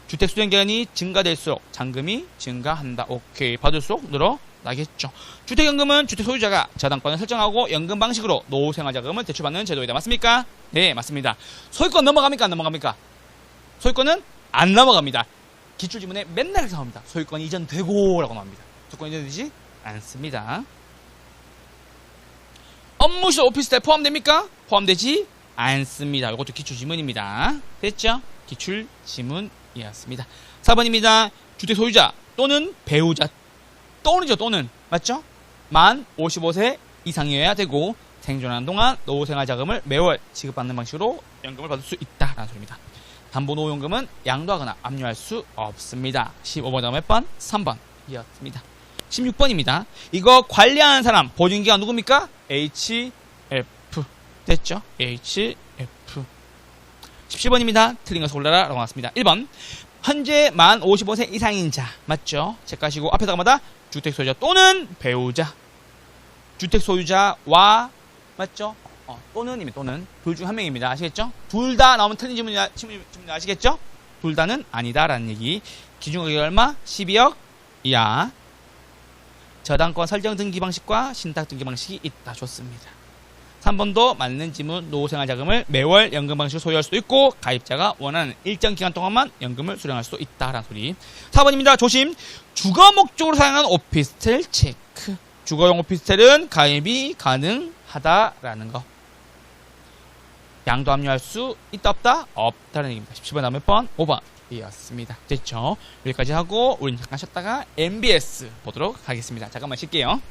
A: 주택 수령 기간이 증가될수록 잔금이 증가한다. 오케이. 받을수록 늘어나겠죠. 주택연금은 주택 소유자가 저당권을 설정하고 연금 방식으로 노후생활자금을 대출받는 제도이다. 맞습니까? 네, 맞습니다. 소유권 넘어갑니까? 안 넘어갑니까? 소유권은 안 넘어갑니다. 기출지문에 맨날 이렇게 나옵니다. 소유권이 이전되고 라고 나옵니다. 소유권이 이전되지 않습니다. 업무실 오피스텔 포함됩니까? 포함되지 않습니다. 이것도 기출지문입니다. 됐죠? 기출지문이었습니다. 4번입니다. 주택 소유자 또는 배우자 또는이죠. 또는 맞죠? 만 55세 이상이어야 되고 생존하는 동안 노후생활자금을 매월 지급받는 방식으로 연금을 받을 수 있다라는 소리입니다. 담보노후연금은 양도하거나 압류할 수 없습니다. 15번 다음 몇 번? 3번 이었습니다. 16번입니다. 이거 관리하는 사람 보증기관 누굽니까? HF 됐죠? HF 17번입니다. 틀린 것을 골라라 라고 나왔습니다. 1번 현재 만 55세 이상인 자 맞죠? 체크하시고 앞에다가 뭐다? 주택소유자 또는 배우자 주택소유자와 맞죠? 또는 둘 중 한 명입니다. 아시겠죠? 둘 다 나오면 틀린 질문이 아시겠죠? 둘 다는 아니다라는 얘기. 기준가격이 얼마? 12억 이하. 저당권 설정 등기 방식과 신탁 등기 방식이 있다. 좋습니다. 3번도 맞는 질문. 노후생활자금을 매월 연금 방식으로 소유할 수도 있고 가입자가 원하는 일정 기간 동안만 연금을 수령할 수도 있다라는 소리. 4번입니다. 조심. 주거 목적으로 사용하는 오피스텔 체크. 주거용 오피스텔은 가입이 가능하다라는 거. 양도 압류할 수 있다 없다? 없다는 얘기입니다. 17번 다음 몇 번? 5번 이었습니다. 됐죠? 여기까지 하고 우린 잠깐 쉬었다가 MBS 보도록 하겠습니다. 잠깐만 쉴게요.